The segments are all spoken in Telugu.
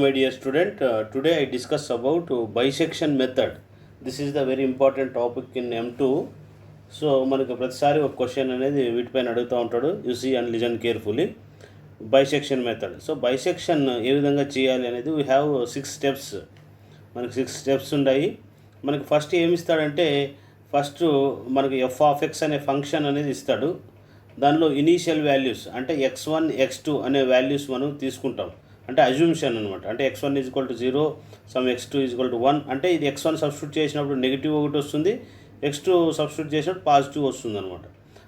my dear student. Today I discuss about bisection method. This is the very important topic in M2. So మనకు ప్రతిసారి ఒక క్వశ్చన్ అనేది వీటిపైన అడుగుతూ ఉంటాడు. You see and listen carefully. Bisection method. So bisection ఏ విధంగా చేయాలి అనేది వీ హ్యావ్ 6 స్టెప్స్. మనకు 6 స్టెప్స్ ఉన్నాయి. మనకు ఫస్ట్ ఏమి ఇస్తాడంటే ఫస్ట్ మనకు f(x) అనే ఫంక్షన్ అనేది ఇస్తాడు. దానిలో ఇనీషియల్ వాల్యూస్ అంటే x1 x2 అనే వాల్యూస్ మనం తీసుకుంటాం. అంటే అజ్యూమ్షన్ అనమాట. అంటే x1 = 0, సమ్ x2 = 1. అంటే ఇది x1 సబ్స్టిట్యూట్ చేసినప్పుడు నెగిటివ్ ఒకటి వస్తుంది, x2 సబ్స్టిట్యూట్ చేసినప్పుడు పాజిటివ్ వస్తుంది అనమాట.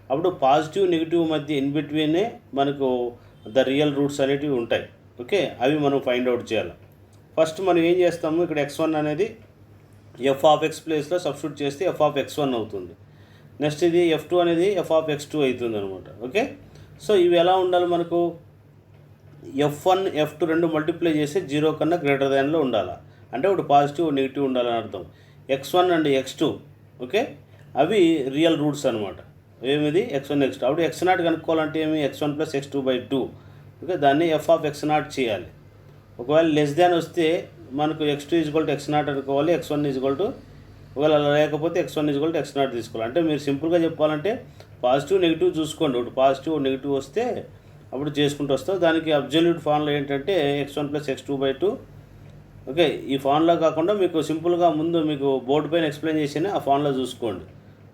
అప్పుడు పాజిటివ్ నెగిటివ్ మధ్య ఇన్ బిట్వీనే మనకు ద రియల్ రూట్స్ అనేటివి ఉంటాయి. ఓకే, అవి మనం ఫైండ్ అవుట్ చేయాలి. ఫస్ట్ మనం ఏం చేస్తాము, ఇక్కడ x1 అనేది f(x) ప్లేస్లో సబ్స్టిట్యూట్ చేస్తే f(x1) అవుతుంది. నెక్స్ట్ ఇది f2 అనేది f(x2) అవుతుంది అనమాట. ఓకే, సో ఇవి ఎలా ఉండాలి, మనకు f1 f2 రెండు మల్టిప్లై చేస్తే 0 కన్నా గ్రేటర్ దాన్లో ఉండాలి. అంటే ఒకటి పాజిటివ్ నెగిటివ్ ఉండాలని అర్థం. x1 అండ్ x2 ఓకే, అవి రియల్ రూట్స్ అనమాట. ఏమిది x1 x2. అప్పుడు x0 కనుక్కోవాలంటే ఏమి, x1 + x2/2. ఓకే, దాన్ని f(x0) చేయాలి. ఒకవేళ లెస్ దాన్ వస్తే మనకు x2 = x0 అనుకోవాలి, x1 ఒకవేళ అలా లేకపోతే x1 = x0 తీసుకోవాలి. అంటే మీరు సింపుల్గా చెప్పాలంటే పాజిటివ్ నెగిటివ్ చూసుకోండి. ఒకటి పాజిటివ్ నెగిటివ్ వస్తే అప్పుడు చేసుకుంటూ వస్తాం. దానికి అబ్జల్యూట్ ఫార్ములా ఏంటంటే x1 + x2/2. ఓకే, ఈ ఫార్ములా కాకుండా మీకు సింపుల్గా ముందు మీకు బోర్డు పైన ఎక్స్ప్లెయిన్ చేసిన ఆ ఫార్ములా చూసుకోండి.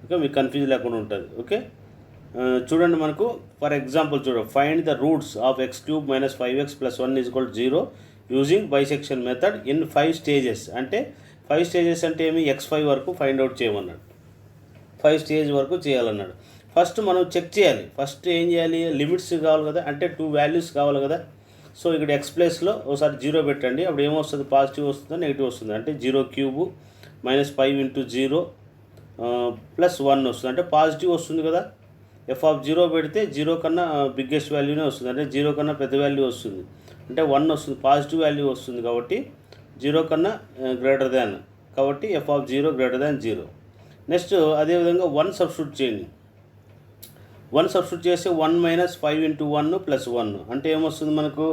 ఓకే, మీకు కన్ఫ్యూజ్ లేకుండా ఉంటుంది. ఓకే, చూడండి, మనకు ఫర్ ఎగ్జాంపుల్ చూడండి, find the roots of x³ - 5x + 1 = 0 using bisection method in 5 stages. అంటే 5 స్టేజెస్ అంటే ఏమి, x5 వరకు ఫైండ్ అవుట్ చేయమన్నాడు. 5 స్టేజ్ వరకు చేయాలన్నాడు. ఫస్ట్ మనం చెక్ చేయాలి. ఫస్ట్ ఏం చేయాలి, లిమిట్స్ కావాలి కదా, అంటే 2 వాల్యూస్ కావాలి కదా. సో ఇక్కడ x ప్లేస్లో ఒకసారి 0 పెట్టండి. అప్పుడు ఏమొస్తుంది, పాజిటివ్ వస్తుందా నెగిటివ్ వస్తుంది. అంటే 0³ - 5 × 0 + 1 వస్తుంది. అంటే పాజిటివ్ వస్తుంది కదా. f(0) పెడితే 0 కన్నా బిగ్గెస్ట్ వాల్యూనే వస్తుంది. అంటే 0 కన్నా పెద్ద వాల్యూ వస్తుంది. అంటే 1 వస్తుంది, పాజిటివ్ వాల్యూ వస్తుంది. కాబట్టి 0 కన్నా గ్రేటర్ దాన్, కాబట్టి f(0) > 0. నెక్స్ట్ అదేవిధంగా 1 సబ్స్టిట్యూట్ చేయండి. 1 సబ్స్టిట్యూట్ చేస్తే 1 - 5 × 1 + 1 అంటే ఏమొస్తుంది, మనకు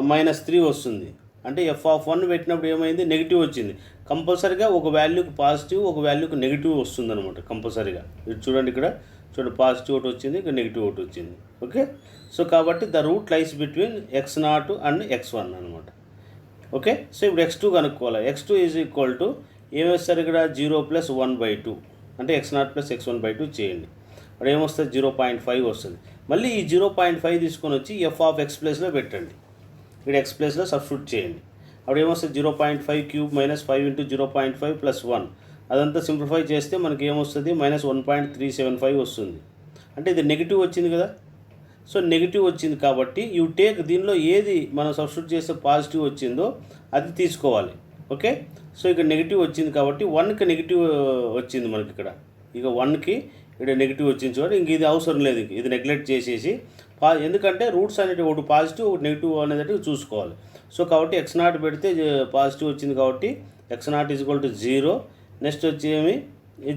-3 వస్తుంది. అంటే f(1) పెట్టినప్పుడు ఏమైంది, నెగిటివ్ వచ్చింది. కంపల్సరీగా ఒక వాల్యూకి పాజిటివ్, ఒక వాల్యూకి నెగిటివ్ వస్తుంది అనమాట కంపల్సరీగా. ఇది చూడండి, ఇక్కడ చూడండి, పాజిటివ్ ఒకటి వచ్చింది, ఇక్కడ నెగిటివ్ ఒకటి వచ్చింది. ఓకే, సో కాబట్టి the route lies between x0 and x1 అనమాట. ఓకే, సో ఇప్పుడు x2 కనుక్కోవాలి. x2 = ఏమేస్తారు ఇక్కడ 0 + 1/2. అంటే x0 + x1/2 చేయండి. అప్పుడు ఏమొస్తుంది, 0.5 వస్తుంది. మళ్ళీ ఈ 0.5 తీసుకొని వచ్చి f(x) ప్లేస్లో పెట్టండి. ఇక్కడ x ప్లేస్లో సబ్స్టిట్యూట్ చేయండి. అప్పుడు ఏమొస్తుంది, 0.5³ - 5 × 0.5 + 1. అదంతా సింప్లిఫై చేస్తే మనకి ఏమొస్తుంది, -1.375 వస్తుంది. అంటే ఇది నెగిటివ్ వచ్చింది కదా. సో నెగిటివ్ వచ్చింది కాబట్టి యూ టేక్, దీనిలో ఏది మనం సబ్స్టిట్యూట్ చేస్తే పాజిటివ్ వచ్చిందో అది తీసుకోవాలి. ఓకే, సో ఇక్కడ నెగిటివ్ వచ్చింది కాబట్టి 1కి నెగిటివ్ వచ్చింది మనకి ఇక్కడ. ఇక 1కి ఇక్కడ నెగిటివ్ వచ్చింది చూడండి. ఇంక ఇది అవసరం లేదు, ఇది నెగ్లెక్ట్ చేసేసి ఎందుకంటే రూట్స్ అనేవి ఒకటి పాజిటివ్ ఒకటి నెగిటివ్ అనేది చూసుకోవాలి. సో కాబట్టి x0 పెడితే పాజిటివ్ వచ్చింది కాబట్టి x0 = 0. నెక్స్ట్ వచ్చి ఏమి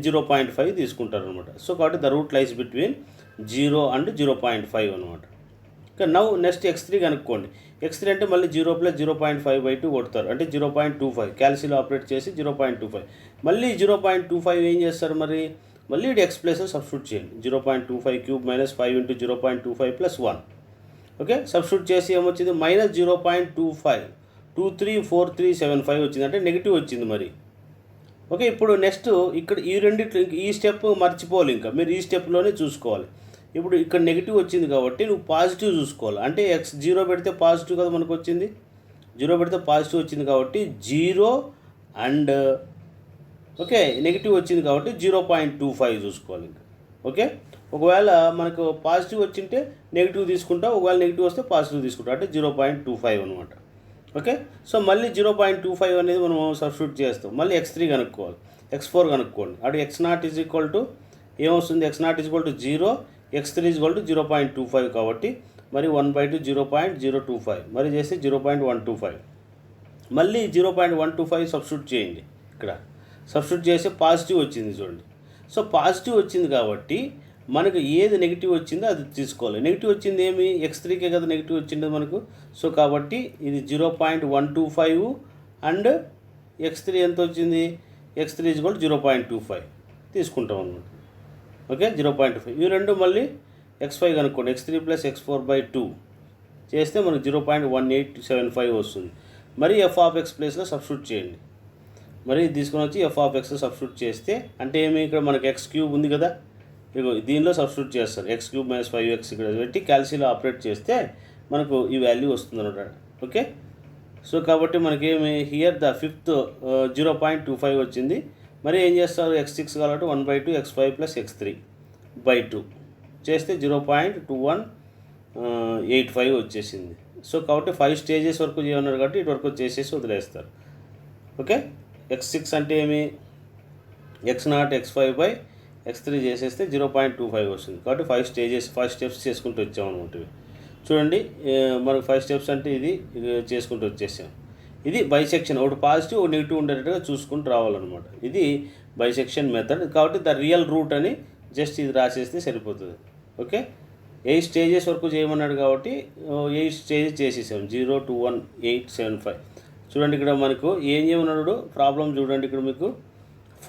0.5 తీసుకుంటారు అనమాట. సో కాబట్టి the route lies between 0 and 0.5 అనమాట. ఇంకా నౌ నెక్స్ట్ x3 కనుక్కోండి. x3 అంటే మళ్ళీ 0 + 0.5/2 కొడతారు. అంటే 0.25 క్యాల్సిలో ఆపరేట్ చేసి 0.25. మళ్ళీ 0.25 ఏం చేస్తారు, మళ్ళీ x ప్లేస్లో సబ్స్టిట్యూట్ చేయండి. 0.25³ - 5 × 0.25 + 1. ఓకే, సబ్స్టిట్యూట్ చేసి ఏమొచ్చింది, -0.25 234375 వచ్చింది. అంటే నెగిటివ్ వచ్చింది మరి. ఓకే, ఇప్పుడు నెక్స్ట్ ఇక్కడ ఈ రెండిట్లో ఈ స్టెప్ మర్చిపోవాలి. ఇంకా మీరు ఈ స్టెప్లోనే చూసుకోవాలి. ఇప్పుడు ఇక్కడ నెగిటివ్ వచ్చింది కాబట్టి నువ్వు పాజిటివ్ చూసుకోవాలి. అంటే x0 పెడితే పాజిటివ్ కదా మనకు వచ్చింది. 0 పెడితే పాజిటివ్ వచ్చింది కాబట్టి 0 అండ్ ఓకే నెగిటివ్ వచ్చింది కాబట్టి 0.25 చూసుకోవాలి ఇంకా. ఓకే, ఒకవేళ మనకు పాజిటివ్ వచ్చింటే నెగిటివ్ తీసుకుంటాం, ఒకవేళ నెగిటివ్ వస్తే పాజిటివ్ తీసుకుంటాం. అంటే 0.25 అనమాట. ఓకే, సో మళ్ళీ 0.25 అనేది మనం సబ్స్టిట్యూట్ చేస్తాం. మళ్ళీ x3 కనుక్కోవాలి, x4 కనుక్కోండి. అటు x0 ఏమొస్తుంది, x0 = 0, x3 = 0.25 కాబట్టి మరి 1/2 0.025 మరి చేస్తే 0.125. మళ్ళీ 0.125 సబ్స్టిట్యూట్ చేయండి. ఇక్కడ సబ్స్టిట్యూట్ చేస్తే పాజిటివ్ వచ్చింది చూడండి. సో పాజిటివ్ వచ్చింది కాబట్టి మనకు ఏది నెగిటివ్ వచ్చిందో అది తీసుకోవాలి. నెగిటివ్ వచ్చింది ఏమి x3కే కదా నెగిటివ్ వచ్చింది మనకు. సో కాబట్టి ఇది 0.125 అండ్ x3 ఎంత వచ్చింది, x3 = 0.25 తీసుకుంటాం అన్నమాట. ఓకే, 0.5 ఇవి రెండు మళ్ళీ x5 కనుక్కోండి. x3 + x4/2 చేస్తే మనకు 0.1875 వస్తుంది. మరి f(x) ప్లేస్లో సబ్స్టిట్యూట్ చేయండి. మరి తీసుకొని వచ్చి f(x) సబ్స్టిట్యూట్ చేస్తే అంటే ఏమి, ఇక్కడ మనకు x³ ఉంది కదా, ఇగో దీనిలో సబ్స్టిట్యూట్ చేస్తారు. x³ - 5x ఇక్కడ పెట్టి క్యాల్సిలో ఆపరేట్ చేస్తే మనకు ఈ వాల్యూ వస్తుంది అన్నమాట. ఓకే, సో కాబట్టి మనకేమి హియర్ ద ఫిఫ్త్ 0.25 వచ్చింది. మరి ఏం చేస్తారు, x6 కాబట్టి 1/2 x5 + x3/2 చేస్తే 0.2185 వచ్చేసింది. సో కాబట్టి 5 స్టేజెస్ వరకు చేయమన్నారు కాబట్టి ఇటు వరకు చేసేసి వదిలేస్తారు. ఓకే, x6 అంటే ఏమి, x0 x5/x3 చేసేస్తే 0.25 వస్తుంది. కాబట్టి 5 స్టెప్స్ చేసుకుంటూ వచ్చామన్నమాట. చూడండి, మనకు 5 స్టెప్స్ అంటే ఇది చేసుకుంటూ వచ్చేసాం. ఇది బైసెక్షన్, ఒకటి పాజిటివ్ ఒకటి నెగిటివ్ ఉండేటట్టుగా చూసుకుంటూ రావాలన్నమాట. ఇది బైసెక్షన్ మెథడ్. కాబట్టి ద రియల్ రూట్ అని జస్ట్ ఇది రాసేస్తే సరిపోతుంది. ఓకే, 8 స్టేజెస్ వరకు చేయమన్నాడు కాబట్టి 8 స్టేజెస్ చేసేసాం. 0 2 1 8 7 5. చూడండి ఇక్కడ మనకు ఏం చేయమన్నాడు ప్రాబ్లం చూడండి. ఇక్కడ మీకు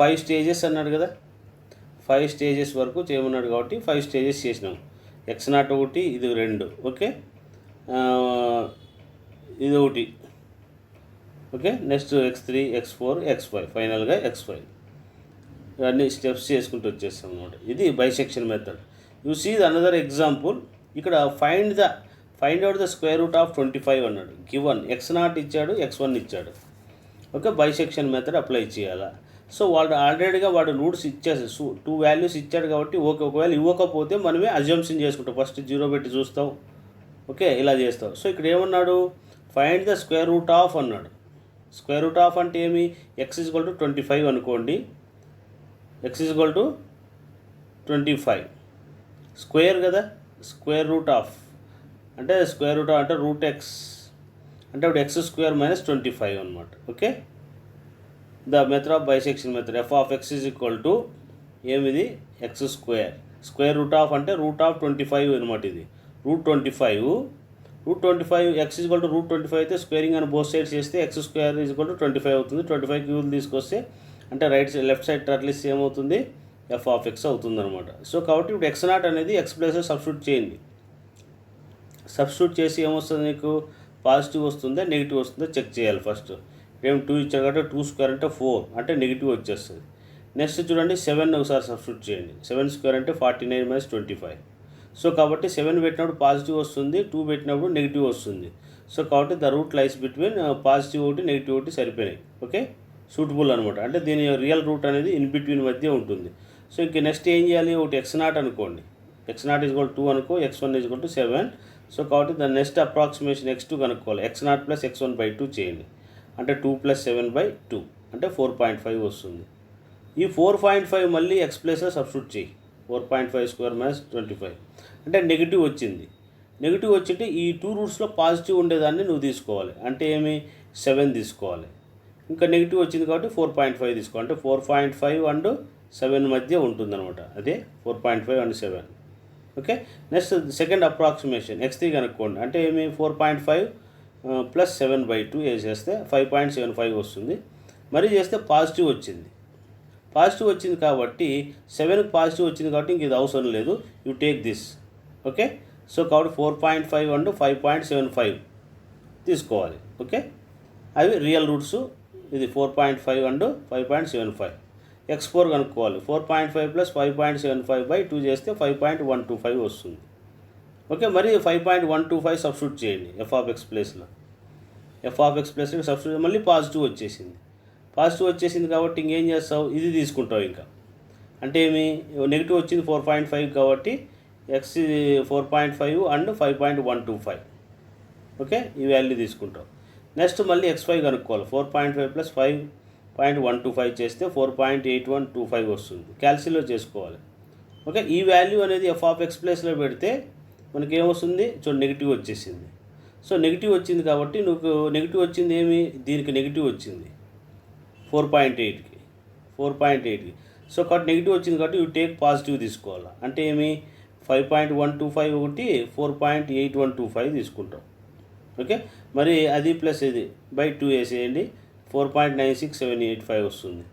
5 స్టేజెస్ అన్నాడు కదా, 5 స్టేజెస్ వరకు చేయమన్నాడు కాబట్టి 5 స్టేజెస్ చేసినాం. x0 ఒకటి, ఇది 2. ఓకే, ఇది ఒకటి. Okay, next x3 x4 x5 ఫైనల్గా x5 అన్ని స్టెప్స్ చేసుకుంటూ వచ్చేస్తాం అన్నమాట. ఇది bisection method. You see the another example. ఇక్కడ find out the square root of 25 అన్నాడు. గివన్ x0 ఇచ్చాడు, x1 ఇచ్చాడు. ఓకే, బైసెక్షన్ మెథడ్ అప్లై చేయాలా. సో ఆల్రెడీగా వాడు రూట్స్ ఇచ్చేసి 2 వాల్యూస్ ఇచ్చాడు కాబట్టి ఓకే. ఒకవేళ ఇవ్వకపోతే మనమే అజంప్షన్ చేసుకుంటాం. ఫస్ట్ 0 పెట్టి చూస్తాం. ఓకే, ఇలా చేస్తాం. సో ఇక్కడ ఏమన్నాడు, find the square root of అన్నాడు. స్క్వేర్ రూట్ ఆఫ్ అంటే ఏమి, x = 25 అనుకోండి. x = 25 స్క్వేర్ కదా, స్క్వేర్ రూట్ ఆఫ్ అంటే స్క్వేర్ రూట్ అంటే √x అంటే ఇప్పుడు x² - 25 అనమాట. Okay, the method of bisection method f(x) = ఏమిది x². స్క్వేర్ రూట్ ఆఫ్ అంటే √25 అనమాట. ఇది √25 x = √25 అయితే స్క్వేరింగ్ అని బోత్ సైడ్స్ చేస్తే x² = 25 అవుతుంది. 25 క్యూబ్ తీసుకొస్తే అంటే లెఫ్ట్ సైడ్ టర్లిస్ట్ ఏమవుతుంది, f(x) అవుతుంది అనమాట. సో కాబట్టి ఇప్పుడు x0 అనేది x ప్లేస్లో సబ్స్టిట్యూట్ చేయండి. సబ్స్టిట్యూట్ చేసి ఏమొస్తుంది, నీకు పాజిటివ్ వస్తుందా నెగిటివ్ వస్తుందో చెక్ చేయాలి. ఫస్ట్ 2 ఇచ్చాడు కాబట్టి 2² అంటే 4 అంటే నెగిటివ్ వచ్చేస్తుంది. నెక్స్ట్ చూడండి 7 ఒకసారి సబ్స్టిట్యూట్ చేయండి. 7² అంటే 49 - 25. సో కాబట్టి 7 పెట్టినప్పుడు పాజిటివ్ వస్తుంది, 2 పెట్టినప్పుడు నెగిటివ్ వస్తుంది. సో కాబట్టి the route lies between positive ఒకటి నెగిటివ్ ఒకటి సరిపోయినాయి. ఓకే, సూటబుల్ అనమాట. అంటే దీని రియల్ రూట్ అనేది ఇన్ బిట్వీన్ మధ్య ఉంటుంది. సో ఇంక నెక్స్ట్ ఏం చేయాలి, ఒకటి x0 అనుకోండి. x0 = 2 అనుకో, x1 = 7. సో కాబట్టి దాని నెక్స్ట్ అప్రాక్సిమేషన్ x2 కనుక్కోవాలి. x0 + x1/2 చేయండి. అంటే 2 + 7/2 అంటే 4.5 వస్తుంది. ఈ 4.5 మళ్ళీ x ప్లేస్లో సబ్స్టిట్యూట్ చేయి. 4.5² - 25 అంటే నెగిటివ్ వచ్చింది. నెగిటివ్ వచ్చింటే ఈ 2 రూట్స్లో పాజిటివ్ ఉండేదాన్ని నువ్వు తీసుకోవాలి. అంటే ఏమి 7 తీసుకోవాలి. ఇంకా నెగిటివ్ వచ్చింది కాబట్టి 4.5 తీసుకోవాలి. అంటే 4.5 అండ్ 7 మధ్య ఉంటుందన్నమాట. అదే 4.5 and 7. Okay, next second approximation x3 కనుక్కోండి. అంటే ఏమి 4.5 + 7/2 వేసేస్తే 5.75 వస్తుంది. మరి చేస్తే పాజిటివ్ వచ్చింది. పాజిటివ్ వచ్చింది కాబట్టి 7కి పాజిటివ్ వచ్చింది కాబట్టి ఇంక ఇది అవసరం లేదు. You take this. Okay, so కాబట్టి 4.5 అండ్ 5.75 తీసుకోవాలి. ఓకే, అవి రియల్ రూట్స్. ఇది 4.5 అండ్ 5.75. x4 కనుక్కోవాలి. 4.5 + 5.75/2 చేస్తే 5.125 వస్తుంది. ఓకే, మరి 5.125 సబ్స్టిట్యూట్ చేయండి f(x) ప్లేస్లో. f(x) ప్లేస్లో సబ్స్టిట్యూట్ మళ్ళీ పాజిటివ్ వచ్చేసింది. పాజిటివ్ వచ్చేసింది కాబట్టి ఇంకేం చేస్తావు, ఇది తీసుకుంటావు. ఇంకా అంటే ఏమి నెగిటివ్ వచ్చింది 4.5 కాబట్టి x 4.5 అండ్ 5.125. ఓకే, ఈ వాల్యూ తీసుకుంటావు. నెక్స్ట్ మళ్ళీ x5 కనుక్కోవాలి. 4.5 + 5.125 చేస్తే 4.8125 వస్తుంది. క్యాల్సిలో చేసుకోవాలి. ఓకే, ఈ వాల్యూ అనేది f(x) ప్లేస్లో పెడితే మనకి ఏమొస్తుంది, చూడండి నెగిటివ్ వచ్చేసింది. సో నెగిటివ్ వచ్చింది కాబట్టి నువ్వు నెగిటివ్ వచ్చింది ఏమి, దీనికి నెగిటివ్ వచ్చింది 4.8కి. సో కాబట్టి నెగిటివ్ వచ్చింది కాబట్టి యూ టేక్ పాజిటివ్ తీసుకోవాలి. అంటే ఏమి 5.125 ఒకటి 4.8125 తీసుకుంటాం. ఓకే, మరి అది ప్లస్ ఇది బై 2 వేసేయండి, 4.96785 వస్తుంది.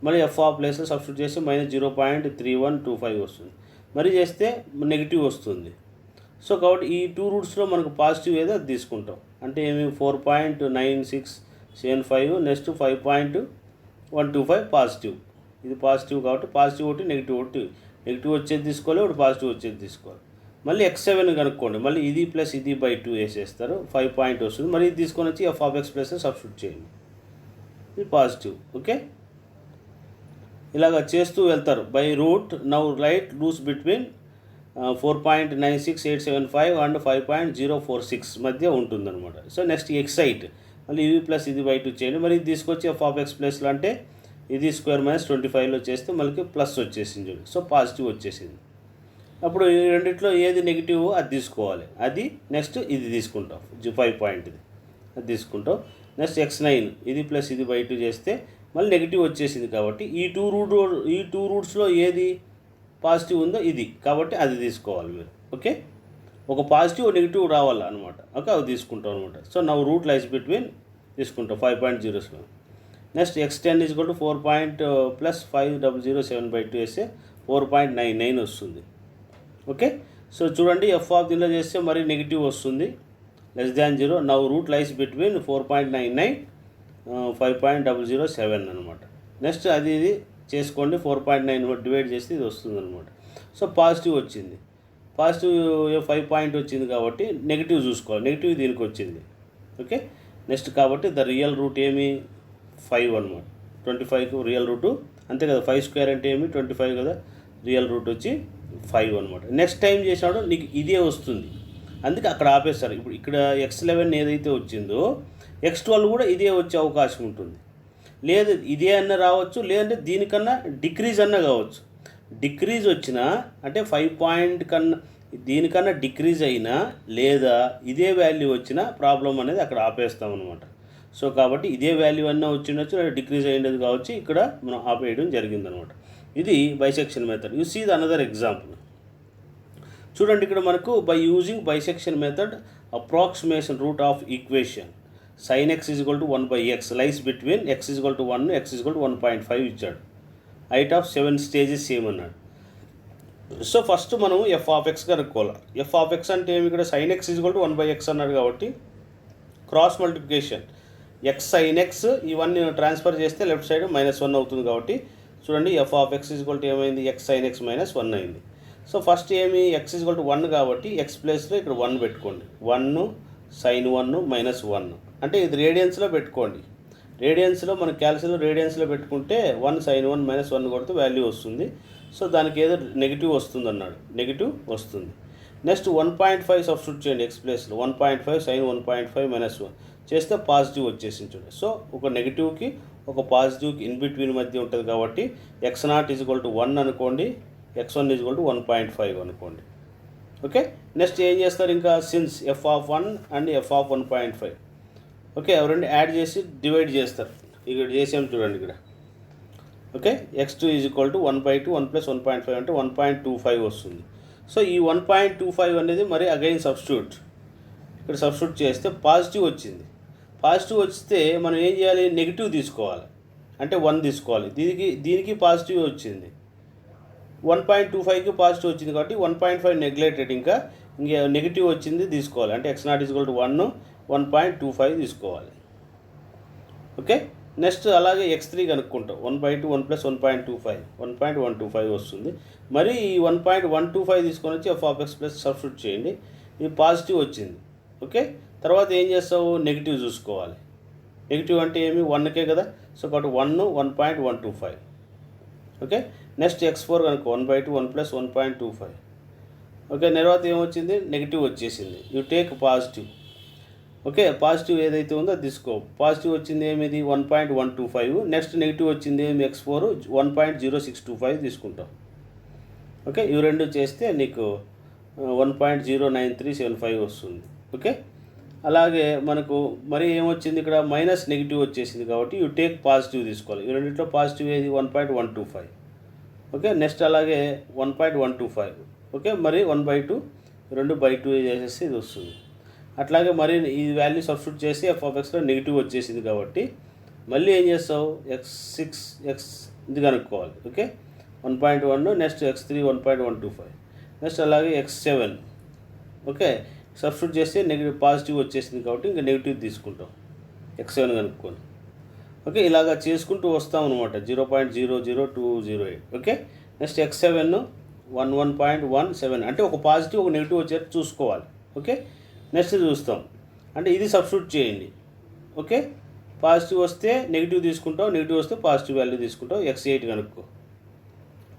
మరి ఎఫ్ ఆఫ్ ప్లేస్లో సబ్స్టిట్యూట్ చేస్తే -0.3125 వస్తుంది. మరి చేస్తే నెగిటివ్ వస్తుంది. సో కాబట్టి ఈ 2 రూట్స్లో మనకు పాజిటివ్ ఏదో అది తీసుకుంటాం. అంటే ఏమి 4.9675, నెక్స్ట్ 5.125 పాజిటివ్. ఇది పాజిటివ్ కాబట్టి పాజిటివ్ ఒకటి నెగిటివ్ వచ్చేది తీసుకోవాలి, ఒకటి పాజిటివ్ వచ్చేది తీసుకోవాలి. మళ్ళీ x7 కనుక్కోండి, మళ్ళీ ఇది ప్లస్ ఇది బై 2 వేసేస్తారు, 5 పాయింట్ వస్తుంది. మరి ఇది తీసుకొని వచ్చి F of X plus substitute చేయండి, ఇది పాజిటివ్. ఓకే, ఇలాగ చేస్తూ వెళ్తారు by root. Now right roots between 4.96875 and 5.046 మధ్య ఉంటుందన్నమాట. సో నెక్స్ట్ ఎక్సైట్, మళ్ళీ ఇది ప్లస్ ఇది బై 2 చేయండి. మరి ఇది తీసుకొచ్చి ఎఫ్ ఆఫ్ ఎక్స్ ప్లస్లో అంటే ఇది స్క్వేర్ -25లో చేస్తే మనకి ప్లస్ వచ్చేసింది చూడండి. సో పాజిటివ్ వచ్చేసింది. అప్పుడు ఈ రెండిట్లో ఏది నెగిటివ్ అది తీసుకోవాలి. అది నెక్స్ట్ ఇది తీసుకుంటాం, 5 పాయింట్ ఇది అది తీసుకుంటాం. నెక్స్ట్ x9, ఇది ప్లస్ ఇది బై 2 చేస్తే మళ్ళీ నెగిటివ్ వచ్చేసింది. కాబట్టి ఈ టూ రూట్స్లో ఏది పాజిటివ్ ఉందో ఇది, కాబట్టి అది తీసుకోవాలి మీరు. ఓకే, ఒక పాజిటివ్ నెగిటివ్ రావాలి అనమాట. ఓకే, అవి తీసుకుంటాం అనమాట. So now route lies between తీసుకుంటాం 5.07. నెక్స్ట్ x10 4 ప్లస్ 5007/2 వేస్తే 4.99 వస్తుంది. ఓకే, సో చూడండి ఎఫ్ ఆఫ్ దీనిలో చేస్తే మరి నెగిటివ్ వస్తుంది, <0. నవ్ రూట్ లైస్ బిట్వీన్ 4.99 5.007 అనమాట. నెక్స్ట్ అది ఇది చేసుకోండి, 4.9 డివైడ్ చేస్తే ఇది వస్తుంది అనమాట. సో పాజిటివ్ వచ్చింది, పాజిటివ్ 5 పాయింట్ వచ్చింది కాబట్టి నెగిటివ్ చూసుకోవాలి, నెగిటివ్ దీనికి వచ్చింది. ఓకే, నెక్స్ట్ కాబట్టి ద రియల్ రూట్ ఏమి 5 అనమాట. 25కు రియల్ రూటు అంతే కదా, 5 స్క్వేర్ అంటే ఏమి 25 కదా, రియల్ రూట్ వచ్చి 5 అనమాట. నెక్స్ట్ టైం చేసినప్పుడు నీకు ఇదే వస్తుంది, అందుకే అక్కడ ఆపేస్తారు. ఇప్పుడు ఇక్కడ x11 ఏదైతే వచ్చిందో x12 కూడా ఇదే వచ్చే అవకాశం ఉంటుంది. లేదు ఇదే అన్న రావచ్చు, లేదంటే దీనికన్నా డిక్రీజ్ అన్న కావచ్చు. డిక్రీజ్ వచ్చినా అంటే 5 పాయింట్ కన్నా దీనికన్నా డిక్రీజ్ అయినా లేదా ఇదే వాల్యూ వచ్చినా ప్రాబ్లం అనేది అక్కడ ఆపేస్తాం అనమాట. సో కాబట్టి ఇదే వాల్యూ అన్నా వచ్చిండొచ్చు, లేదా డిక్రీజ్ అయ్యేది కావచ్చు, ఇక్కడ మనం ఆపేయడం జరిగిందనమాట. ఇది bisection method. You see the another example. చూడండి ఇక్కడ మనకు by using bisection method approximation root of equation sin x = 1/x lies between x = 1, x = 1.5 ఇచ్చాడు. హైట్ ఆఫ్ 7 స్టేజెస్ సేమ్ అన్నాడు. సో ఫస్ట్ మనం ఎఫ్ ఆఫ్ ఎక్స్ కనుక్కోవాలి. ఎఫ్ ఆఫ్ ఎక్స్ అంటే ఏమి, ఇక్కడ sin x = 1/x అన్నాడు కాబట్టి cross multiplication x sin x ఇవన్నీ ట్రాన్స్ఫర్ చేస్తే లెఫ్ట్ సైడ్ -1 అవుతుంది. కాబట్టి చూడండి ఎఫ్ ఆఫ్ ఎక్స్ ఏమైంది, x sin x -1 అయింది. సో ఫస్ట్ ఏమి x = 1 కాబట్టి x ప్లేస్లో ఇక్కడ 1 పెట్టుకోండి, 1 sin 1 -1 అంటే ఇది రేడియన్స్లో పెట్టుకోండి. రేడియన్స్లో మన క్యాల్కులేషన్లో రేడియన్స్లో పెట్టుకుంటే 1 sin 1 -1 కొడితే వాల్యూ వస్తుంది. సో దానికి ఏదో నెగిటివ్ వస్తుంది అన్నాడు, నెగిటివ్ వస్తుంది. నెక్స్ట్ 1.5 సబ్స్టిట్యూట్ చేయండి x ప్లేస్లో, 1.5 sin 1.5 -1 చేస్తే పాజిటివ్ వచ్చేసింది చూడండి. సో ఒక నెగిటివ్కి ఒక పాజిటివ్కి ఇన్ బిట్వీన్ మధ్య ఉంటుంది కాబట్టి x0 = 1 అనుకోండి, x1 = 1.5 అనుకోండి. ఓకే, నెక్స్ట్ ఏం చేస్తారు, ఇంకా since F of 1 and F of 1.5 okay రెండు యాడ్ చేసి డివైడ్ చేస్తారు. ఇక్కడ చేసాం చూడండి ఇక్కడ. ఓకే, x2 = 1/2, 1 + 1.5 అంటే 1.25 వస్తుంది. సో ఈ 1.25 అనేది మరి అగైన్ సబ్స్టిట్యూట్, ఇక్కడ సబ్స్టిట్యూట్ చేస్తే పాజిటివ్ వచ్చింది. పాజిటివ్ వస్తే మనం ఏం చేయాలి, నెగిటివ్ తీసుకోవాలి, అంటే 1 తీసుకోవాలి. దీనికి పాజిటివ్ వచ్చింది, 1.25కి పాజిటివ్ వచ్చింది కాబట్టి 1.5 నెగ్లెక్టెడ్, ఇంకా నెగిటివ్ వచ్చింది తీసుకోవాలి. అంటే x0 = 1, 1.25 తీసుకోవాలి. ఓకే, నెక్స్ట్ అలాగే x3 కనుక్కుంటాం, 1/2, 1 + 1.25 1.125 వస్తుంది. మరి ఈ 1.125 తీసుకొని వచ్చి F of X plus substitute చేయండి, ఇది పాజిటివ్ వచ్చింది. ఓకే, తర్వాత ఏం చేస్తావు, నెగిటివ్ చూసుకోవాలి. నెగిటివ్ అంటే ఏమి 1కే కదా, సో కాబట్టి 1 1.125. ఓకే, నెక్స్ట్ x4 కనుక 1/2, 1 + 1.25. ఓకే, తర్వాత ఏమొచ్చింది, నెగిటివ్ వచ్చేసింది. You take positive. Okay, positive ఏదైతే ఉందో అది తీసుకో. పాజిటివ్ వచ్చింది ఏమిది 1.125. నెక్స్ట్ నెగిటివ్ వచ్చింది ఏమి x4 1.0625 తీసుకుంటాం. ఓకే, ఇవి రెండు చేస్తే నీకు 1.09375 వస్తుంది. ఓకే, అలాగే మనకు మరి ఏమొచ్చింది, ఇక్కడ మైనస్ నెగిటివ్ వచ్చేసింది కాబట్టి యూ టేక్ పాజిటివ్ తీసుకోవాలి. ఈ రెండింటిలో పాజిటివ్ ఏది 1.125. ఓకే. నెక్స్ట్ అలాగే 1.125 ఓకే. మరి 1/2 2/2 చేసేసి ఇది వస్తుంది. అట్లాగే మరి ఈ వాల్యూ సబ్స్టిట్యూట్ చేసి f(x)లో నెగిటివ్ వచ్చేసింది కాబట్టి మళ్ళీ ఏం చేస్తావు, x6 ఇది కనుక్కోవాలి. ఓకే. 1.1 నెక్స్ట్ x3 1.125 నెక్స్ట్ అలాగే x7 ఓకే. సబ్స్టిట్యూట్ చేస్తే పాజిటివ్ వచ్చేసింది కాబట్టి ఇంకా నెగిటివ్ తీసుకుంటాం x7 కనుక్కొని. ఓకే. ఇలాగా చేసుకుంటూ వస్తాం అనమాట 0.00208 ఓకే. నెక్స్ట్ x7 11.17 అంటే ఒక పాజిటివ్ ఒక నెగిటివ్ వచ్చేటట్టు చూసుకోవాలి. ఓకే. నెక్స్ట్ చూస్తాం అంటే ఇది సబ్స్టిట్యూట్ చేయండి. ఓకే. పాజిటివ్ వస్తే నెగిటివ్ తీసుకుంటాం, నెగిటివ్ వస్తే పాజిటివ్ వాల్యూ తీసుకుంటాం. x8 కనుక్కో.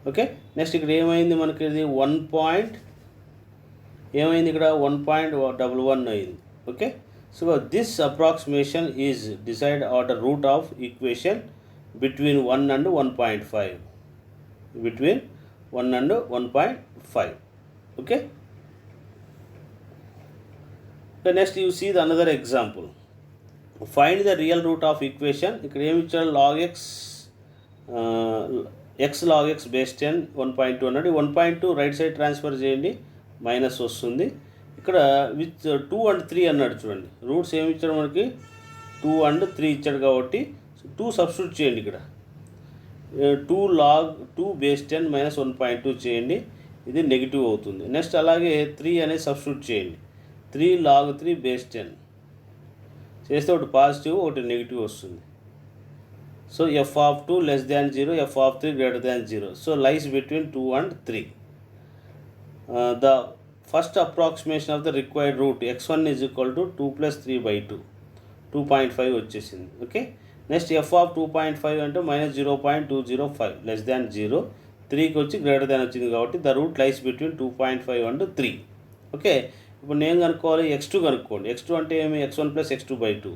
ఓకే. నెక్స్ట్ ఇక్కడ ఏమైంది మనకి, ఇది ఏమైంది ఇక్కడ 1.11 అయింది. Okay. So this approximation is decide or the root of equation between 1 and 1.5 between 1 and 1.5 okay. Next you see the another example. Find the real root of equation. ఇక్కడ ఏమి ఇచ్చాడు, log x log x base 10 1.2 అన్నాడు. 1.2 రైట్ సైడ్ ట్రాన్స్ఫర్ చేయండి, మైనస్ వస్తుంది. ఇక్కడ విత్ 2 and 3 అన్నాడు చూడండి. రూట్స్ ఏమి ఇచ్చాడు మనకి, 2 and 3 ఇచ్చాడు కాబట్టి 2 సబ్స్టిట్యూట్ చేయండి. ఇక్కడ 2 log 2 బేస్ 10 మైనస్ 1.2 చేయండి, ఇది నెగిటివ్ అవుతుంది. నెక్స్ట్ అలాగే 3 అనేది సబ్స్టిట్యూట్ చేయండి. 3 log 3 బేస్ 10 చేస్తే ఒకటి పాజిటివ్ ఒకటి నెగిటివ్ వస్తుంది. So f(2) less than 0, f(3) greater than 0. So lies between 2 and 3. The first approximation of the required root x1 is equal to 2 plus 3/2 2.5 వచ్చేసింది. ఓకే. నెక్స్ట్ f(2.5) అంటే -0.205 లెస్ దాన్ 0, 3కి వచ్చి గ్రేటర్ దాన్ వచ్చింది కాబట్టి the route lies between 2.5 and 3. Okay. ఇప్పుడు నేను కనుక్కోవాలి, x2 కనుక్కోండి. x2 అంటే ఏమి, x1 plus x2/2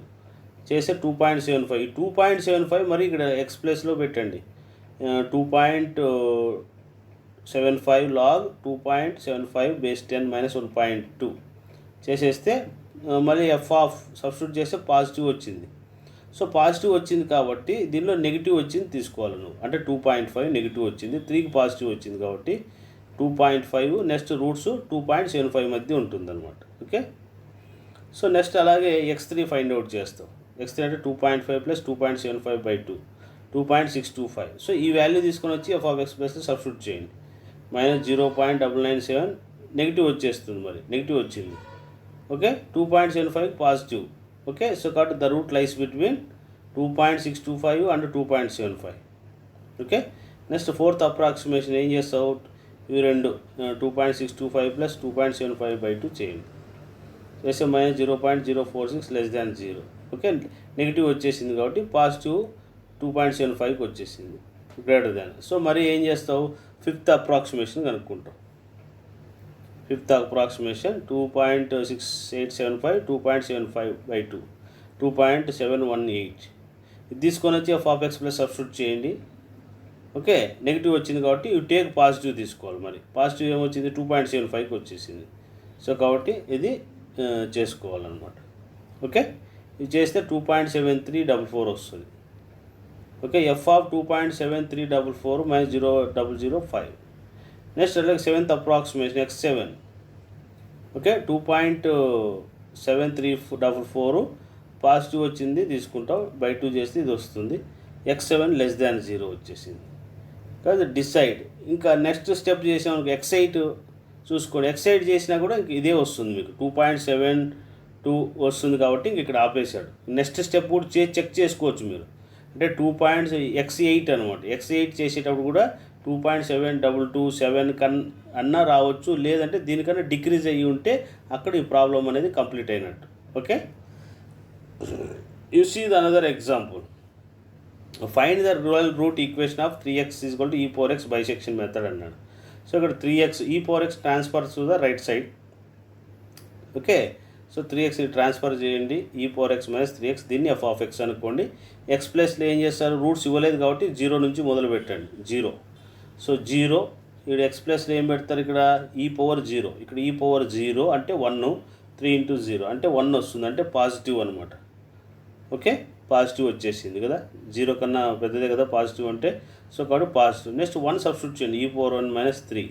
చేస్తే 2.75. ఈ 2.75 మరి ఇక్కడ x ప్లస్లో పెట్టండి. 2.75 log 2.75 బేస్ 10 మైనస్ 1.2 చేసేస్తే మళ్ళీ సబ్స్టిట్యూట్ చేస్తే పాజిటివ్ వచ్చింది. సో పాజిటివ్ వచ్చింది కాబట్టి దీనిలో నెగిటివ్ వచ్చింది తీసుకోవాలి నువ్వు. అంటే 2.5 నెగిటివ్ వచ్చింది, 3కి పాజిటివ్ వచ్చింది కాబట్టి 2.5 నెక్స్ట్ రూట్స్ 2.75 మధ్య ఉంటుందన్నమాట. ఓకే. సో నెక్స్ట్ అలాగే x3 ఫైండ్ అవుట్ చేస్తాం. x3 అంటే 2.5 ప్లస్ 2.75/2 2.625. సో ఈ వాల్యూ తీసుకొని వచ్చి f(x) ప్లస్ సబ్స్టిట్యూట్ చేయండి. -0.997 నెగిటివ్ వచ్చేస్తుంది, మరి నెగిటివ్ వచ్చింది. ఓకే. 2.75 పాజిటివ్. ఓకే. సో కాబట్టి the route lies between 2.625 and 2.75. Okay. Next fourth approximation ఏం చేస్తావు, ఇవి రెండు 2.625 ప్లస్ 2.75/2 చేయండి. చేస్తే -0.046 లెస్ దాన్ 0. ఓకే. నెగిటివ్ వచ్చేసింది కాబట్టి పాజిటివ్ 2.75కి వచ్చేసింది గ్రేటర్ దాన్. సో మరి ఏం చేస్తావు, ఫిఫ్త్ అప్రాక్సిమేషన్ కనుక్కుంటావు. ఫిఫ్త్ అప్రాక్సిమేషన్ 2.6875 2.75/2 2.718 ఇది తీసుకొని వచ్చి f(x) ప్లస్ సబ్స్టిట్యూట్ చేయండి. ఓకే. నెగిటివ్ వచ్చింది కాబట్టి యూ టేక్ పాజిటివ్ తీసుకోవాలి. మరి పాజిటివ్ ఏమొచ్చింది, 2.75కి వచ్చేసింది. సో కాబట్టి ఇది చేసుకోవాలన్నమాట. ఓకే. ఇది చేస్తే 2.7344 వస్తుంది. ఓకే. f(2.7344 -0.005). నెక్స్ట్ అలాగే seventh approximation x7. Okay. 2.7344 positive వచ్చింది తీసుకుంటాం, బై 2 చేస్తే ఇది వస్తుంది. x7 లెస్ దాన్ 0 వచ్చేసింది. కాదు డిసైడ్. ఇంకా నెక్స్ట్ స్టెప్ చేసాం x8 చూసుకోండి. x8 చేసినా కూడా ఇంక ఇదే వస్తుంది మీకు 2.72 వస్తుంది కాబట్టి ఇంక ఇక్కడ ఆపేశాడు. నెక్స్ట్ స్టెప్ కూడా చెక్ చేసుకోవచ్చు మీరు. అంటే x8 అనమాట. x8 చేసేటప్పుడు కూడా 2.7227 అన్నా రావచ్చు, లేదంటే దీనికన్నా డిక్రీజ్ అయ్యి ఉంటే అక్కడ ఈ ప్రాబ్లం అనేది కంప్లీట్ అయినట్టు. Okay. You see the another example. Find the real root equation of 3x = e⁴x bisection method అన్నాడు. సో ఇక్కడ 3x e⁴x transfers to the right side. Okay. So 3x transfer చేయండి, e⁴x - 3x దీన్ని f(x) అనుకోండి. x ప్లస్లో ఏం చేస్తారు, రూట్స్ ఇవ్వలేదు కాబట్టి 0 నుంచి మొదలు పెట్టండి. 0. సో 0 ఇక్కడ x ప్లస్లో ఏం పెడతారు, ఇక్కడ e⁴0. ఇక్కడ e⁴0 అంటే 1, 3 × 0 అంటే 1 వస్తుంది, అంటే పాజిటివ్ అనమాట. ఓకే. పాజిటివ్ వచ్చేసింది కదా, 0 కన్నా పెద్దదే కదా పాజిటివ్ అంటే. సో కాబట్టి పాజిటివ్. నెక్స్ట్ 1 సబ్స్టిట్యూట్ చేయండి, e⁻1 - 3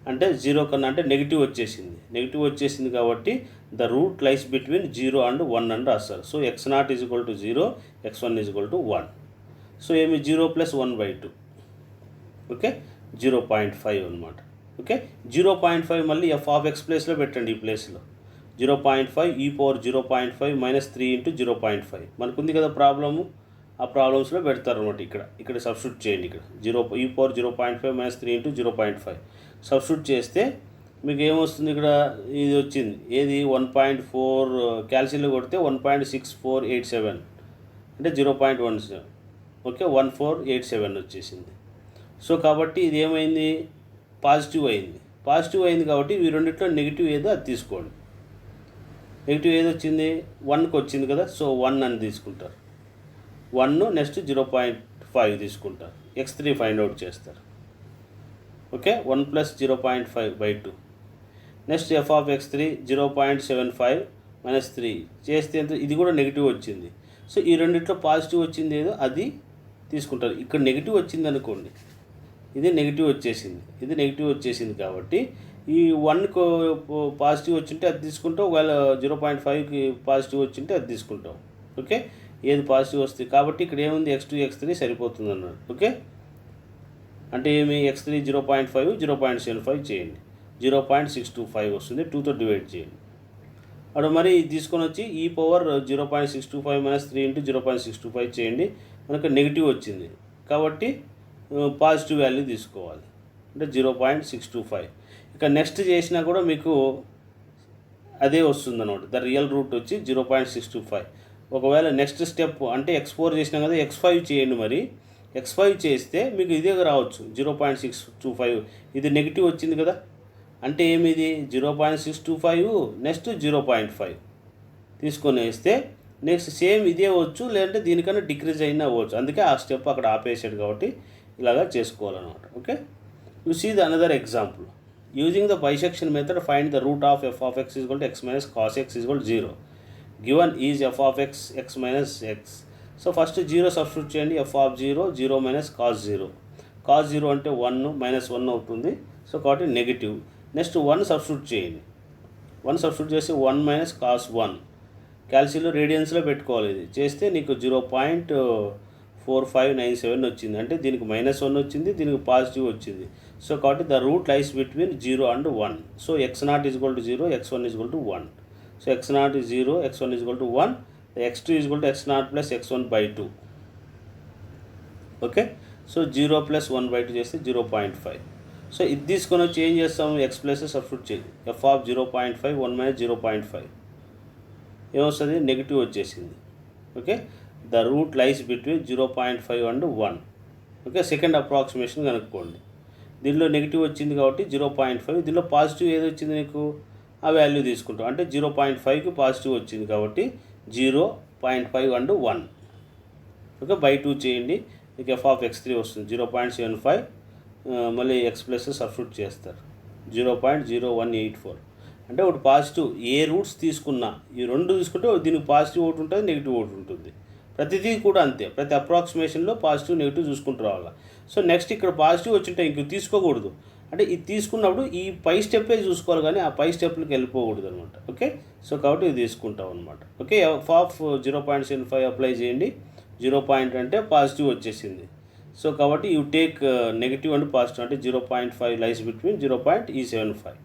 అంటే 0 కన్నా అంటే నెగిటివ్ వచ్చేసింది. నెగిటివ్ వచ్చేసింది కాబట్టి the route lies between 0 and 1 అని రాస్తారు. So x0 = 0, x1 = 1. సో ఏమి 0 + 1/2, ఓకే, 0.5 అనమాట. ఓకే, 0.5 మళ్ళీ f(x) ప్లేస్లో పెట్టండి. ఈ ప్లేస్లో 0.5 e⁻0.5 - 3 × 0.5 మనకుంది కదా ప్రాబ్లము. ఆ ప్రాబ్లమ్స్లో పెడతారు అనమాట. ఇక్కడ సబ్స్టిట్యూట్ చేయండి. ఇక్కడ e⁻0.5 - 3 × 0.5 సబ్స్టిట్యూట్ చేస్తే మీకు ఏమొస్తుంది? ఇక్కడ ఇది వచ్చింది. ఏది 1.4 క్యాల్సియంలో కొడితే 1.6487 అంటే 0.17, ఓకే, 1487 వచ్చేసింది. సో కాబట్టి ఇది ఏమైంది? పాజిటివ్ అయింది. పాజిటివ్ అయింది కాబట్టి ఈ రెండిట్లో నెగిటివ్ ఏదో అది తీసుకోండి. నెగిటివ్ ఏది వచ్చింది? 1కి వచ్చింది కదా, సో 1 అని తీసుకుంటారు. 1 నెక్స్ట్ 0.5 తీసుకుంటారు. x3 ఫైండ్ అవుట్ చేస్తారు. ఓకే, 1 + 0.5/2. నెక్స్ట్ f(x3) 0.75 - 3 చేస్తే ఎంత? ఇది కూడా నెగిటివ్ వచ్చింది. సో ఈ రెండిట్లో పాజిటివ్ వచ్చింది ఏదో అది తీసుకుంటారు. ఇక్కడ నెగిటివ్ వచ్చింది అనుకోండి, ఇది నెగిటివ్ వచ్చేసింది, ఇది నెగిటివ్ వచ్చేసింది కాబట్టి ఈ 1కు పాజిటివ్ వచ్చింటే అది తీసుకుంటాం. ఒకవేళ 0.5కి పాజిటివ్ వచ్చింటే అది తీసుకుంటాం. ఓకే, ఏది పాజిటివ్ వస్తుంది కాబట్టి ఇక్కడ ఏముంది? x2, x3 సరిపోతుంది అన్నాడు. ఓకే, అంటే ఏమి? x3 0.5, 0.75 చేయండి, 0.625 వస్తుంది. 2తో డివైడ్ చేయండి. అప్పుడు మరి తీసుకొని వచ్చి e⁻0.625 - 3 × 0.625 చేయండి. మనకు నెగిటివ్ వచ్చింది కాబట్టి పాజిటివ్ వాల్యూ తీసుకోవాలి, అంటే 0.625. ఇక నెక్స్ట్ చేసినా కూడా మీకు అదే వస్తుంది అనమాట. ద రియల్ రూట్ వచ్చి 0.625. ఒకవేళ నెక్స్ట్ స్టెప్ అంటే x4 చేసినాం కదా, x5 చేయండి. మరి x5 చేస్తే మీకు ఇదే రావచ్చు, 0.625. ఇది నెగిటివ్ వచ్చింది కదా, అంటే ఏమిది? 0.625 నెక్స్ట్ 0.5 తీసుకొని వేస్తే నెక్స్ట్ సేమ్ ఇదే అవ్వచ్చు, లేదంటే దీనికన్నా డిక్రీజ్ అయినా అవ్వచ్చు. అందుకే ఆ స్టెప్ అక్కడ ఆపేసాడు కాబట్టి ఇలాగా చేసుకోవాలన్నమాట. Okay, you see the another example. Using the bisection method find the root of f(x) = x - cos x = 0. Given is f(x) x - x. So first 0 substitute చేయండి. f(0) 0 - cos 0. cos 0 అంటే 1 -1 అవుతుంది. సో కాబట్టి నెగిటివ్. నెక్స్ట్ 1 సబ్స్టిట్యూట్ చేయండి. 1 సబ్స్టిట్యూట్ చేసి 1 - cos 1 క్యాల్సియంలో రేడియన్స్లో పెట్టుకోవాలి. ఇది చేస్తే నీకు 0.4597 వచ్చింది. అంటే దీనికి -1 వచ్చింది, దీనికి పాజిటివ్ వచ్చింది. సో కాబట్టి the route lies between 0 and 1. So x0 = 0, x1 = 1. So x0 is 0, x1 = 1, x2 = x0 + x1/2. Okay, so 0 + 1/2 చేస్తే 0.5. సో ఇది తీసుకొని వచ్చి ఏం చేస్తాము? x ప్లస్ సబ్స్టిట్యూట్ చేయండి. f(0.5) 1 - 0.5 ఏమొస్తుంది? నెగిటివ్ వచ్చేసింది. Okay, the route lies between 0.5 and 1. Okay, second approximation కనుక్కోండి. దీనిలో నెగిటివ్ వచ్చింది కాబట్టి 0.5, దీనిలో పాజిటివ్ ఏది వచ్చింది నీకు? ఆ వాల్యూ తీసుకుంటాం. అంటే 0.5కి పాజిటివ్ వచ్చింది కాబట్టి 0.5 and 1. ఓకే, /2 చేయండి, మీకు f(x3) వస్తుంది 0.75. మళ్ళీ x ప్లస్ సబ్స్టిట్యూట్ చేస్తారు, 0.0184. అంటే ఒకటి పాజిటివ్. ఏ రూట్స్ తీసుకున్నా ఈ రెండు తీసుకుంటే దీనికి పాజిటివ్ ఒకటి ఉంటుంది, నెగిటివ్ ఒకటి ఉంటుంది. ప్రతిదీ కూడా అంతే, ప్రతి అప్రాక్సిమేషన్లో పాజిటివ్ నెగిటివ్ చూసుకుంటూ రావాలి. సో నెక్స్ట్ ఇక్కడ పాజిటివ్ వచ్చింటే ఇంక తీసుకోకూడదు. అంటే ఇది తీసుకున్నప్పుడు ఈ పై స్టెప్పే చూసుకోవాలి, కానీ ఆ పై స్టెప్లకి వెళ్ళిపోకూడదు అనమాట. ఓకే, సో కాబట్టి ఇది తీసుకుంటాం అనమాట. ఓకే, f(0.75) అప్లై చేయండి. 0 అంటే పాజిటివ్ వచ్చేసింది. సో కాబట్టి you take negative and positive, అంటే 0.5 లైస్ బిట్వీన్ 0.75.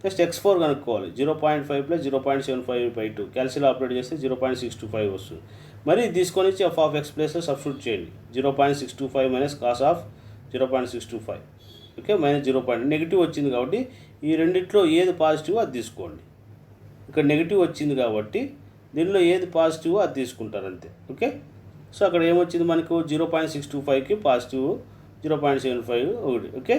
నెక్స్ట్ x4 కనుక్కోవాలి. 0.5 + 0.75/2 క్యాల్సియంలో ఆపరేట్ చేస్తే 0.625 వస్తుంది. మరి తీసుకొని వచ్చి f(x) ప్లేస్లో సబ్స్టిట్యూట్ చేయండి. 0.625 - cos 0.625. ఓకే, -0. నెగిటివ్ వచ్చింది కాబట్టి ఈ రెండిట్లో ఏది పాజిటివ్ అది తీసుకోండి. ఇక్కడ నెగిటివ్ వచ్చింది కాబట్టి దీనిలో ఏది పాజిటివ్ అది తీసుకుంటారు అంతే. ఓకే, సో అక్కడ ఏమొచ్చింది మనకు? 0.625కి పాజిటివ్, 0.75 ఒకటి. ఓకే,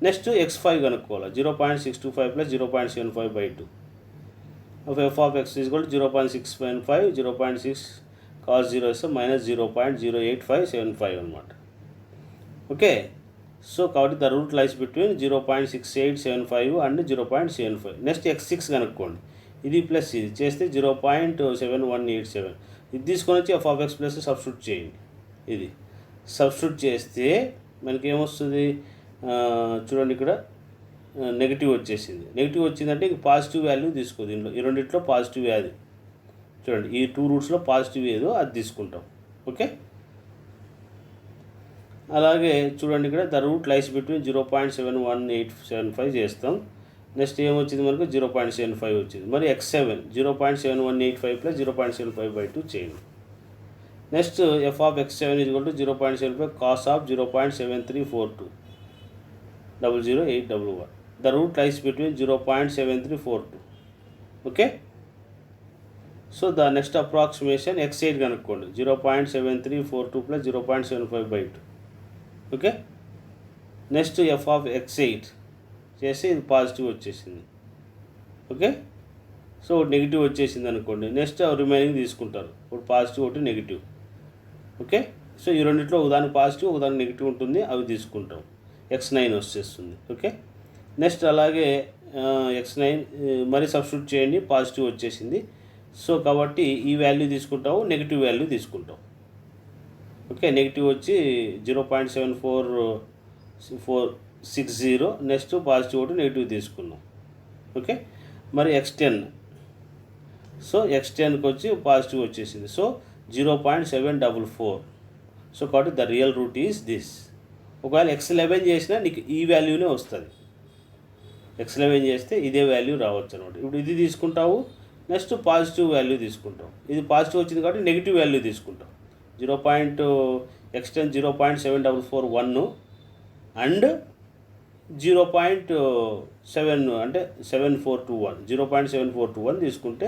నెక్స్ట్ x5 కనుక్కోవాలి. 0.625 + 0.75/2 of f(x) = 0.675, 0.6 cos 0 ఇస్తే -0.08575 అనమాట. ఓకే, సో కాబట్టి the route lies between 0.6875 and 0.75. Next x6 కనుక్కోండి. ఇది ప్లస్ ఇది చేస్తే 0.7187. ఇది తీసుకొని వచ్చి F of X plus substitute చేయండి. ఇది సబ్స్టిట్యూట్ చేస్తే మనకి ఏమొస్తుంది, చూడండి ఇక్కడ నెగిటివ్ వచ్చేసింది. నెగిటివ్ వచ్చిందంటే ఇంక పాజిటివ్ వాల్యూ తీసుకో. దీంట్లో ఈ రెండిట్లో పాజిటివ్ అది చూడండి, ఈ 2 రూట్స్లో పాజిటివ్ ఏదో అది తీసుకుంటాం. ఓకే, అలాగే చూడండి ఇక్కడ ద రూట్ లైస్ బిట్వీన్ 0.71875 చేస్తాం. నెక్స్ట్ ఏమొచ్చింది మనకు 0.75 వచ్చింది. మరి x7 0.7185 ప్లస్ 0.75/2 చేయండి. Next F of x7 0.75 cos of 0.7342 00811. The route lies between 0.7342. Okay, so the next approximation x8 కనుక్కోండి. 0.7342 plus 0.75/2. Okay, next F of x8 చేసి ఇది పాజిటివ్ వచ్చేసింది. ఓకే, సో నెగిటివ్ వచ్చేసింది అనుకోండి. నెక్స్ట్ రిమైనింగ్ తీసుకుంటారు. ఇప్పుడు పాజిటివ్ ఒకటి నెగిటివ్. ఓకే, సో ఈ రెండిట్లో ఒకదానికి పాజిటివ్ ఒకదానికి నెగిటివ్ ఉంటుంది, అవి తీసుకుంటాం. x9 వచ్చేస్తుంది. ఓకే, నెక్స్ట్ అలాగే x9 మరి సబ్స్టిట్యూట్ చేయండి, పాజిటివ్ వచ్చేసింది. సో కాబట్టి ఈ వాల్యూ తీసుకుంటాము, నెగిటివ్ వాల్యూ తీసుకుంటాం. ఓకే, నెగిటివ్ వచ్చి 0.7460. నెక్స్ట్ పాజిటివ్ ఒకటి నెగిటివ్ తీసుకున్నాం. ఓకే, మరి x10, సో x10కి వచ్చి పాజిటివ్ వచ్చేసింది. సో 0.744. సో కాబట్టి the real route is this. ఒకవేళ x11 చేసినా నీకు ఈ వాల్యూనే వస్తుంది. x11 చేస్తే ఇదే వాల్యూ రావచ్చు అనమాట. ఇప్పుడు ఇది తీసుకుంటావు, నెక్స్ట్ పాజిటివ్ వాల్యూ తీసుకుంటాం. ఇది పాజిటివ్ వచ్చింది కాబట్టి నెగిటివ్ వాల్యూ తీసుకుంటాం. x10 0.7441 అండ్ 0.7 అంటే 7421 0.7421 తీసుకుంటే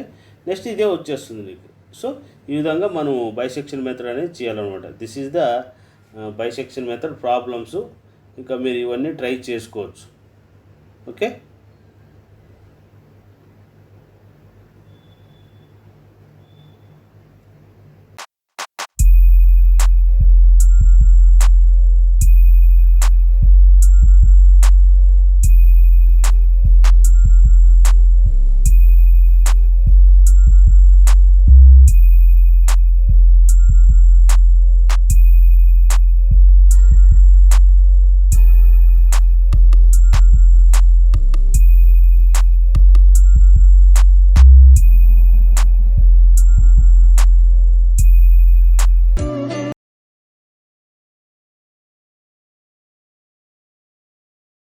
నెక్స్ట్ ఇదే వచ్చేస్తుంది నీకు. సో ఈ విధంగా మనం బైసెక్షన్ మెథడ్ అనేది చేయాలన్నమాట. This is the bisection method problems. ఇంకా మీరు ఇవన్నీ ట్రై చేసుకోవచ్చు. ఓకే.